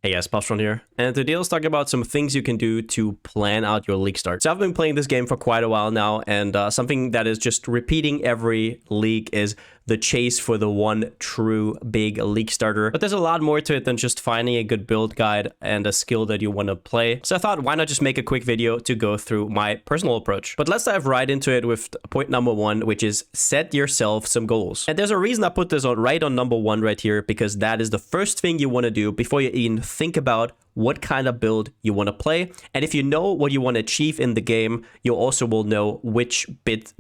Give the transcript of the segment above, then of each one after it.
Hey guys, Palsteron here, and today let's talk about some things you can do to plan out your league start. So I've been playing this game for quite a while now, and something that is just repeating every league is the chase for the one true big league starter. But there's a lot more to it than just finding a good build guide and a skill that you want to play. So I thought, why not just make a quick video to go through my personal approach. But let's dive right into it with point number one, which is set yourself some goals. And there's a reason I put this on right on number one right here, because that is the first thing you want to do before you even think about what kind of build you want to play. And if you know what you want to achieve in the game, you also will know which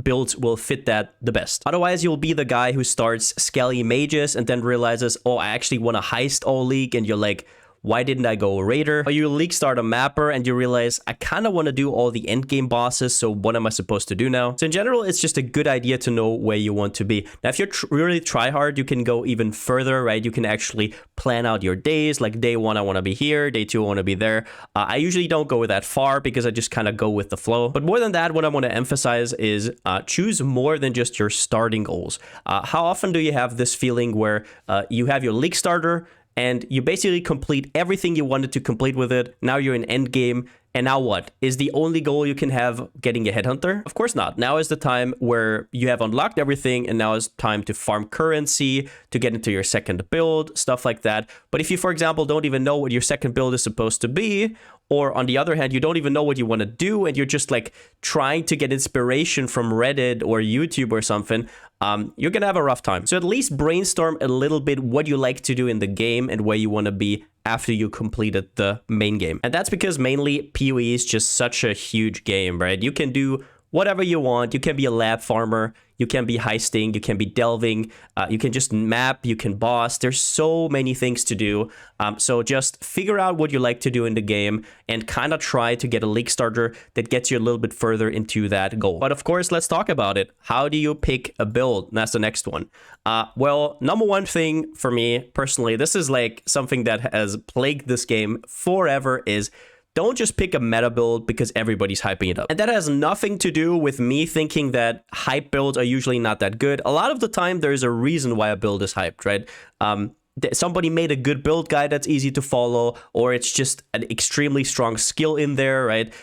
builds will fit that the best. Otherwise, you'll be the guy who starts skelly mages and then realizes, oh, I actually want to heist all league, and you're like, why didn't I go Raider? Or you league start a mapper and you realize, I kind of want to do all the endgame bosses, so what am I supposed to do now? So in general, it's just a good idea to know where you want to be. Now, if you really try hard, you can go even further, right? You can actually plan out your days. Like day one, I want to be here. Day two, I want to be there. I usually don't go that far because I just kind of go with the flow. But more than that, what I want to emphasize is choose more than just your starting goals. How often do you have this feeling where you have your league starter, and you basically complete everything you wanted to complete with it? Now you're in end game, and now what? Is the only goal you can have getting a headhunter? Of course not. Now is the time where you have unlocked everything, and now is time to farm currency, to get into your second build, stuff like that. But if you, for example, don't even know what your second build is supposed to be, or on the other hand, you don't even know what you want to do, and you're just like trying to get inspiration from Reddit or YouTube or something, you're gonna have a rough time. So at least brainstorm a little bit what you like to do in the game and where you want to be after you completed the main game. And that's because mainly PoE is just such a huge game, right? You can do whatever you want. You can be a lab farmer, you can be heisting, you can be delving, you can just map, you can boss. There's so many things to do. So just figure out what you like to do in the game and kind of try to get a league starter that gets you a little bit further into that goal. But of course, let's talk about it. How do you pick a build? That's the next one. Well, number one thing for me personally, this is like something that has plagued this game forever, is don't just pick a meta build because everybody's hyping it up. And that has nothing to do with me thinking that hype builds are usually not that good. A lot of the time, there's a reason why a build is hyped, right? Somebody made a good build guide that's easy to follow, or it's just an extremely strong skill in there, right?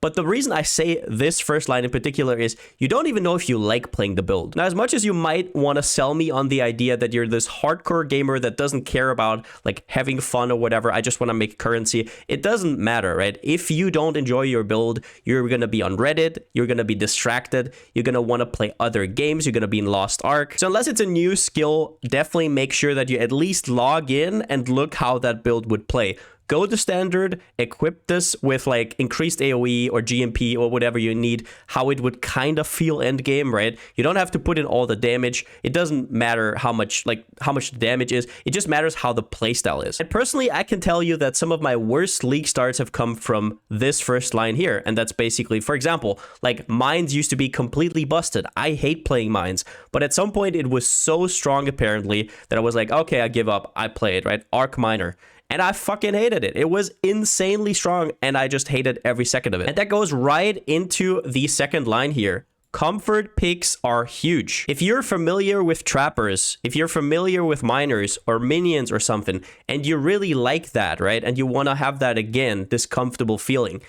But the reason I say this first line in particular is you don't even know if you like playing the build. Now, as much as you might want to sell me on the idea that you're this hardcore gamer that doesn't care about like having fun or whatever, I just want to make currency, it doesn't matter, right? If you don't enjoy your build, you're going to be on Reddit, you're going to be distracted, you're going to want to play other games, you're going to be in Lost Ark. So unless it's a new skill, definitely make sure that you at least log in and look how that build would play. Go to standard, equip this with like increased AoE or GMP or whatever you need, how it would kind of feel end game, right? You don't have to put in all the damage. It doesn't matter how much the damage is. It just matters how the playstyle is. And personally, I can tell you that some of my worst league starts have come from this first line here. And that's basically, for example, like mines used to be completely busted. I hate playing mines, but at some point it was so strong apparently that I was like, okay, I give up. I play it, right? Arc Miner. And I fucking hated it. It was insanely strong, and I just hated every second of it. And that goes right into the second line here. Comfort picks are huge. If you're familiar with trappers, if you're familiar with miners or minions or something, and you really like that, right? And you want to have that again, this comfortable feeling,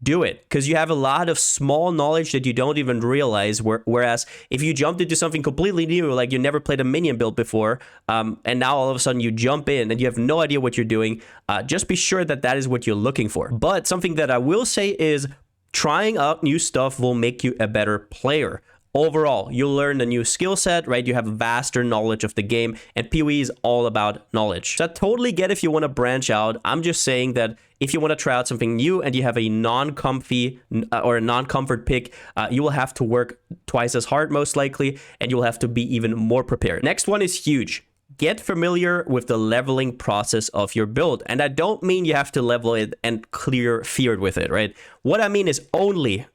do it, because you have a lot of small knowledge that you don't even realize. Whereas if you jumped into something completely new, like you never played a minion build before, and now all of a sudden you jump in and you have no idea what you're doing, just be sure that that is what you're looking for. But something that I will say is trying out new stuff will make you a better player. Overall, you'll learn a new skill set, right? You have vaster knowledge of the game, and PoE is all about knowledge. So I totally get if you want to branch out. I'm just saying that if you want to try out something new and you have a non-comfy or a non-comfort pick, you will have to work twice as hard most likely, and you'll have to be even more prepared. Next one is huge. Get familiar with the leveling process of your build. And I don't mean you have to level it and clear feared with it, right? What I mean is only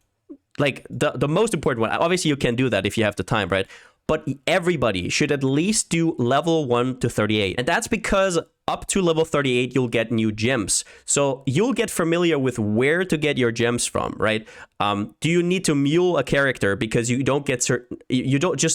like the most important one. Obviously, you can do that if you have the time, right? But everybody should at least do level 1 to 38. And that's because up to level 38, you'll get new gems. So you'll get familiar with where to get your gems from, right? Do you need to mule a character because you don't get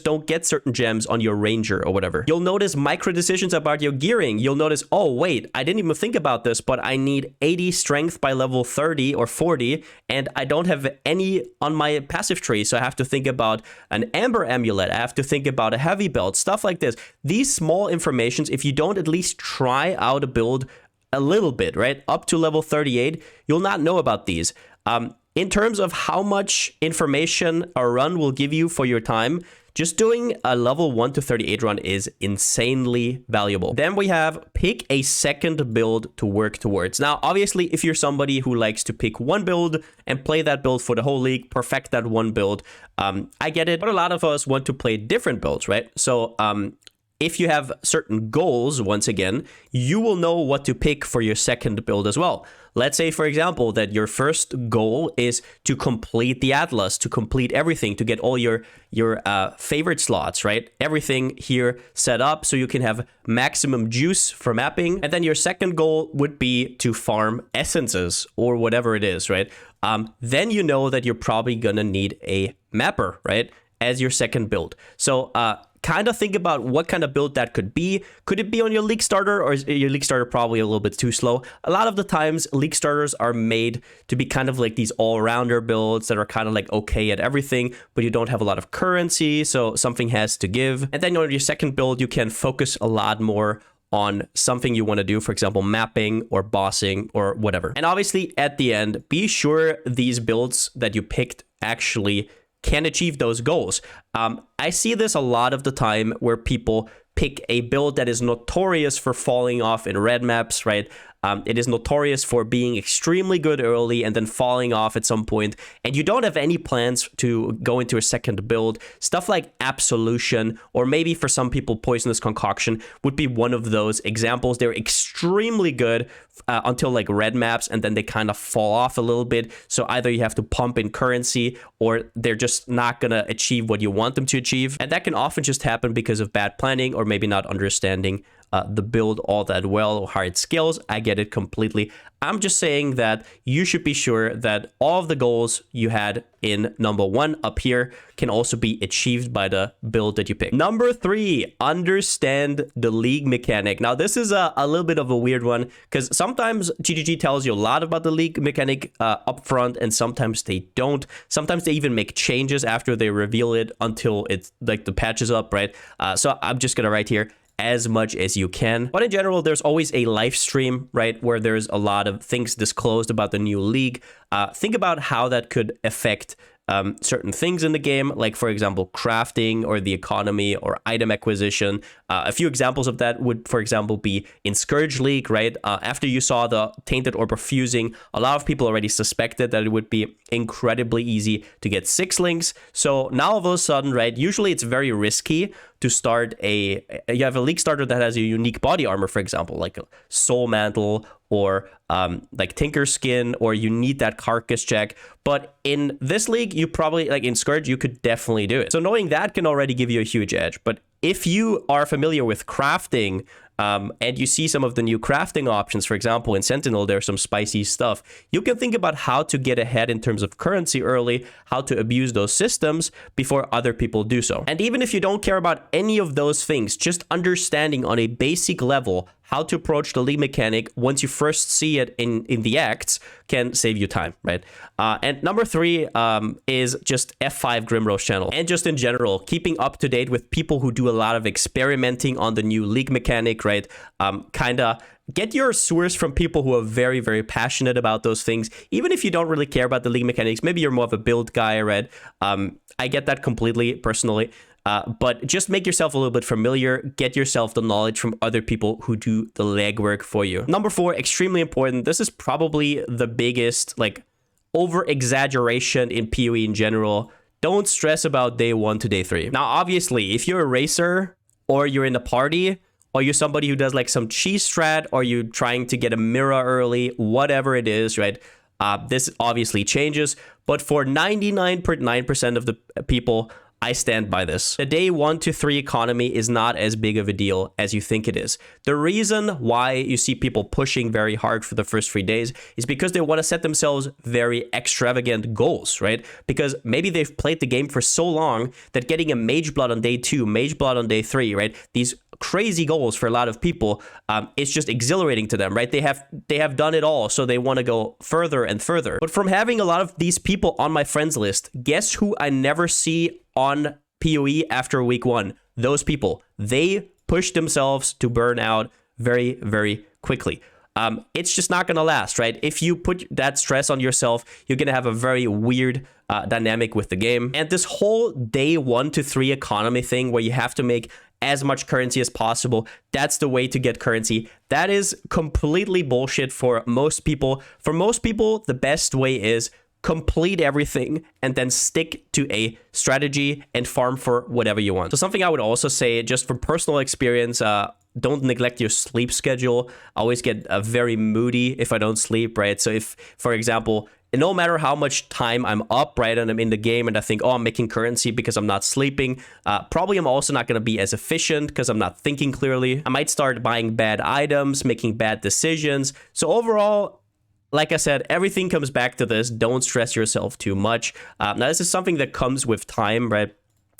don't get certain gems on your ranger or whatever? You'll notice micro decisions about your gearing. You'll notice, oh wait, I didn't even think about this, but I need 80 strength by level 30 or 40, and I don't have any on my passive tree, so I have to think about an amber amulet. I have to think about a heavy belt, stuff like this. These small informations, if you don't at least try out a build a little bit, right, up to level 38, you'll not know about these. In terms of how much information a run will give you for your time, just doing a level 1 to 38 run is insanely valuable. Then we have pick a second build to work towards. Now, obviously, if you're somebody who likes to pick one build and play that build for the whole league, perfect that one build, I get it. But a lot of us want to play different builds, right? So if you have certain goals, once again, you will know what to pick for your second build as well. Let's say, for example, that your first goal is to complete the Atlas, to complete everything, to get all your favorite slots, right? Everything here set up so you can have maximum juice for mapping. And then your second goal would be to farm essences or whatever it is, right? Then you know that you're probably gonna need a mapper, right, as your second build. So kind of think about what kind of build that could be. Could it be on your League Starter, or is your League Starter probably a little bit too slow? A lot of the times, League Starters are made to be kind of like these all-rounder builds that are kind of like okay at everything, but you don't have a lot of currency, so something has to give. And then on your second build, you can focus a lot more on something you want to do, for example, mapping or bossing or whatever. And obviously, at the end, be sure these builds that you picked actually can achieve those goals. I see this a lot of the time where people pick a build that is notorious for falling off in red maps, right? It is notorious for being extremely good early and then falling off at some point, and you don't have any plans to go into a second build. Stuff like Absolution, or maybe for some people, Poisonous Concoction would be one of those examples. They're extremely good until like red maps, and then they kind of fall off a little bit. So either you have to pump in currency, or they're just not gonna achieve what you want them to achieve. And that can often just happen because of bad planning, or maybe not understanding the build all that well, or how it scales. I get it completely. I'm just saying that you should be sure that all of the goals you had in number 1 up here can also be achieved by the build that you pick. Number 3, understand the league mechanic. Now, this is a little bit of a weird one, because sometimes GGG tells you a lot about the league mechanic up front, and sometimes they don't. Sometimes they even make changes after they reveal it until it's like the patch is up, right? So I'm just gonna write here, as much as you can. But in general, there's always a live stream, right, where there's a lot of things disclosed about the new league. Think about how that could affect certain things in the game, like, for example, crafting or the economy or item acquisition. A few examples of that would, for example, be in Scourge League, right? After you saw the Tainted Orb of Fusing, a lot of people already suspected that it would be incredibly easy to get 6 links. So now all of a sudden, right, usually it's very risky to start you have a League Starter that has a unique body armor, for example, like a Soul Mantle or like Tinker Skin, or you need that Carcass check. But in this league, you probably, like in Scourge, you could definitely do it. So knowing that can already give you a huge edge. But if you are familiar with crafting, and you see some of the new crafting options, for example, in Sentinel, there's some spicy stuff. You can think about how to get ahead in terms of currency early, how to abuse those systems before other people do so. And even if you don't care about any of those things, just understanding on a basic level how to approach the league mechanic once you first see it in the acts can save you time, right? And number 3 is just F5 Grimrose channel. And just in general, keeping up to date with people who do a lot of experimenting on the new league mechanic, right? Kind of get your source from people who are very, very passionate about those things. Even if you don't really care about the league mechanics, maybe you're more of a build guy, right? I get that completely, personally. But just make yourself a little bit familiar, get yourself the knowledge from other people who do the legwork for you. Number 4, extremely important. This is probably the biggest, like, over-exaggeration in PoE in general. Don't stress about day 1 to day 3. Now, obviously, if you're a racer, or you're in a party, or you're somebody who does like some cheese strat, or you're trying to get a mirror early, whatever it is, right? This obviously changes, but for 99.9% of the people, I stand by this. The day 1 to 3 economy is not as big of a deal as you think it is. The reason why you see people pushing very hard for the first 3 days is because they want to set themselves very extravagant goals, right? Because maybe they've played the game for so long that getting a Mage Blood on day 2, Mage Blood on day 3, right? These crazy goals for a lot of people, it's just exhilarating to them, right? They have done it all, so they want to go further and further. But from having a lot of these people on my friends list, guess who I never see on PoE after week 1? Those people. They push themselves to burn out very, very quickly. It's just not going to last, right? If you put that stress on yourself, you're going to have a very weird dynamic with the game. And this whole day 1 to 3 economy thing where you have to make as much currency as possible, that's the way to get currency. That is completely bullshit for most people. For most people, the best way is complete everything and then stick to a strategy and farm for whatever you want. So something I would also say, just from personal experience, don't neglect your sleep schedule. I always get very moody if I don't sleep, right? So if, for example, no matter how much time I'm up, right, and I'm in the game and I think, oh, I'm making currency because I'm not sleeping, probably I'm also not going to be as efficient because I'm not thinking clearly. I might start buying bad items, making bad decisions. So overall, like I said, everything comes back to this. Don't stress yourself too much. Now, this is something that comes with time, right?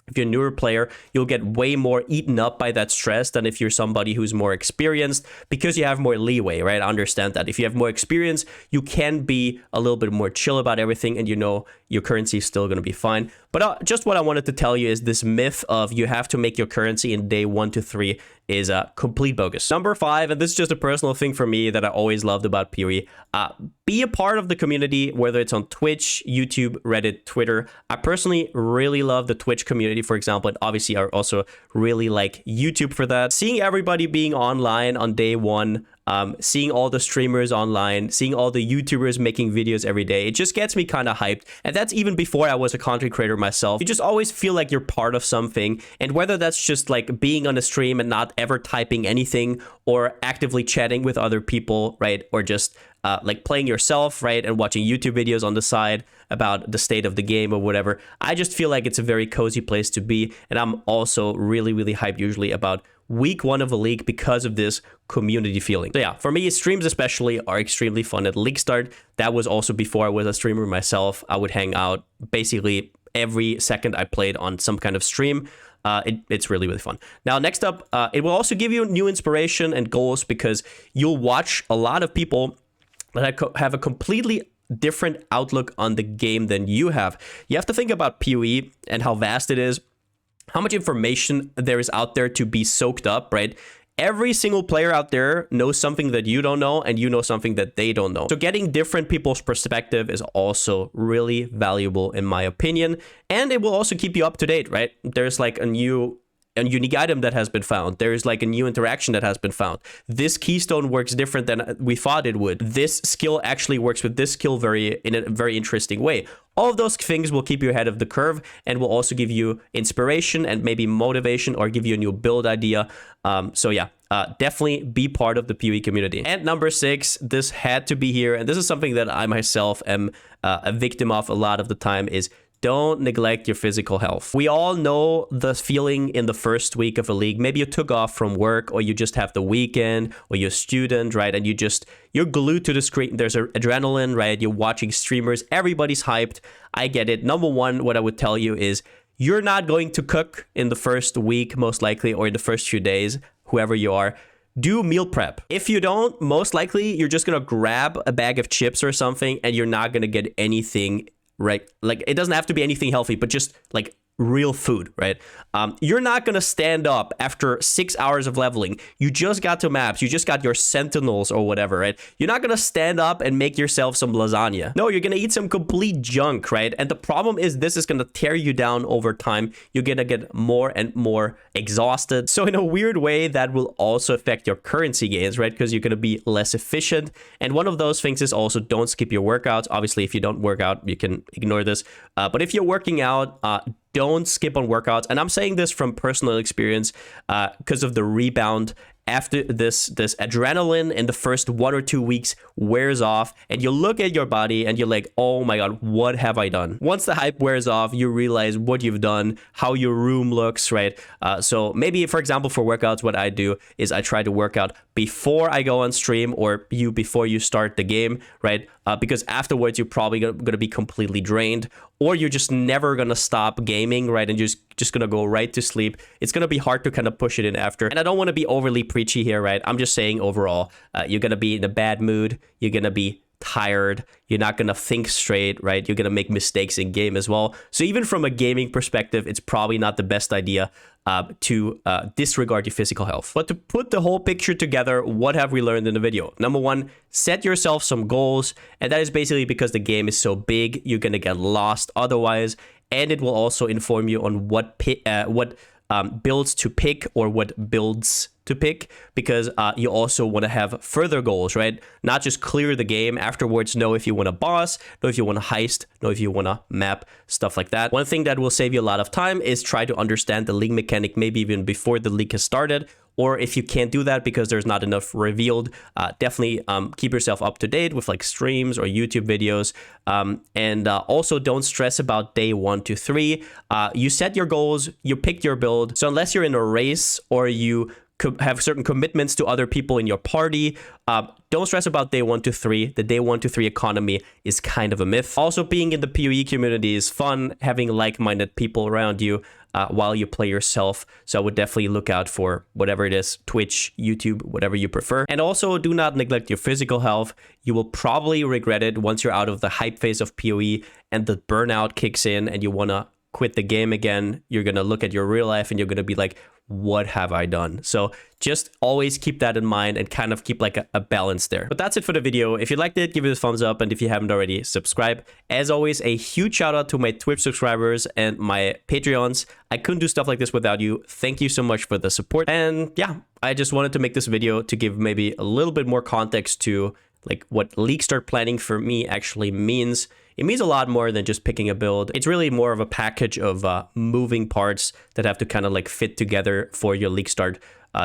If you're a newer player, you'll get way more eaten up by that stress than if you're somebody who's more experienced, because you have more leeway, right? I understand that. If you have more experience, you can be a little bit more chill about everything, and you know your currency is still going to be fine. But just what I wanted to tell you is this myth of you have to make your currency in day 1 to 3 is complete bogus. Number 5, and this is just a personal thing for me that I always loved about PoE, be a part of the community, whether it's on Twitch, YouTube, Reddit, Twitter. I personally really love the Twitch community, for example, and obviously I also really like YouTube for that. Seeing everybody being online on day 1, seeing all the streamers online, seeing all the YouTubers making videos every day, it just gets me kind of hyped. And that's even before I was a content creator myself. You just always feel like you're part of something. And whether that's just like being on a stream and not ever typing anything, or actively chatting with other people, right? Or just like playing yourself, right? And watching YouTube videos on the side about the state of the game or whatever. I just feel like it's a very cozy place to be. And I'm also really, really hyped usually about week 1 of a league because of this community feeling. So yeah, for me, streams especially are extremely fun. At Leaguestart, that was also before I was a streamer myself. I would hang out basically every second I played on some kind of stream. It's really, really fun. Now, next up, it will also give you new inspiration and goals, because you'll watch a lot of people that have a completely different outlook on the game than you have. You have to think about PoE and how vast it is, how much information there is out there to be soaked up, right? Every single player out there knows something that you don't know, and you know something that they don't know. So getting different people's perspective is also really valuable in my opinion. And it will also keep you up to date, right? There's like a unique item that has been found. There's like a new interaction that has been found. This keystone works different than we thought it would. This skill actually works with this skill in a very interesting way. All of those things will keep you ahead of the curve and will also give you inspiration and maybe motivation, or give you a new build idea. So yeah, definitely be part of the PoE community. And number 6, this had to be here, and this is something that I myself am a victim of a lot of the time, is don't neglect your physical health. We all know the feeling in the first week of a league. Maybe you took off from work, or you just have the weekend, or you're a student, right? And you're glued to the screen. There's adrenaline, right? You're watching streamers. Everybody's hyped. I get it. Number 1, what I would tell you is you're not going to cook in the first week, most likely, or in the first few days, whoever you are. Do meal prep. If you don't, most likely you're just gonna grab a bag of chips or something, and you're not gonna get anything, right? Like, it doesn't have to be anything healthy, but just like real food, right? You're not gonna stand up after 6 hours of leveling. You just got to maps, you just got your sentinels or whatever, right? You're not gonna stand up and make yourself some lasagna. No, you're gonna eat some complete junk, right? And the problem is, this is gonna tear you down over time. You're gonna get more and more exhausted. So in a weird way, that will also affect your currency gains, right? Because you're gonna be less efficient. And one of those things is also, don't skip your workouts. Obviously, if you don't work out, you can ignore this. But if you're working out, don't skip on workouts. And I'm saying this from personal experience because of the rebound after this adrenaline in the first 1 or 2 weeks wears off, and you look at your body and you're like, oh my god, what have I done? Once the hype wears off, you realize what you've done, how your room looks, right? So maybe, for example, for workouts, what I do is I try to work out before I go on stream, or before you start the game, right? Because afterwards you're probably gonna be completely drained, or you're just never gonna stop gaming, right? And you're just gonna go right to sleep. It's gonna be hard to kind of push it in after. And I don't want to be overly preachy here, right? I'm just saying overall, you're gonna be in a bad mood. You're gonna be tired. You're not gonna think straight, right? You're gonna make mistakes in game as well. So even from a gaming perspective, it's probably not the best idea to disregard your physical health. But to put the whole picture together, what have we learned in the video? Number one, set yourself some goals, and that is basically because the game is so big, you're gonna get lost otherwise, and it will also inform you on what builds to pick, or what builds to pick, because you also want to have further goals, right? Not just clear the game, afterwards know if you want a boss, know if you want a heist, know if you want a map, stuff like that. One thing that will save you a lot of time is try to understand the league mechanic maybe even before the league has started. Or if you can't do that because there's not enough revealed, definitely keep yourself up to date with like streams or YouTube videos. And also don't stress about day 1 to 3. You set your goals, you picked your build. So unless you're in a race or you have certain commitments to other people in your party, don't stress about day 1 to 3. The day 1 to 3 economy is kind of a myth. Also, being in the PoE community is fun, having like-minded people around you while you play yourself. So I would definitely look out for whatever it is, Twitch, YouTube, whatever you prefer. And also do not neglect your physical health. You will probably regret it once you're out of the hype phase of PoE and the burnout kicks in and you want to quit the game again. You're going to look at your real life and you're going to be like, what have I done? So just always keep that in mind and kind of keep like a balance there. But that's it for the video. If you liked it, give it a thumbs up. And if you haven't already, subscribe. As always, a huge shout out to my Twitch subscribers and my Patreons. I couldn't do stuff like this without you. Thank you so much for the support. And yeah, I just wanted to make this video to give maybe a little bit more context to like what Leaguestart planning for me actually means. It means a lot more than just picking a build. It's really more of a package of moving parts that have to kind of like fit together for your Leaguestart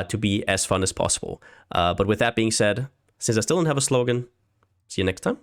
to be as fun as possible. But with that being said, since I still don't have a slogan, see you next time.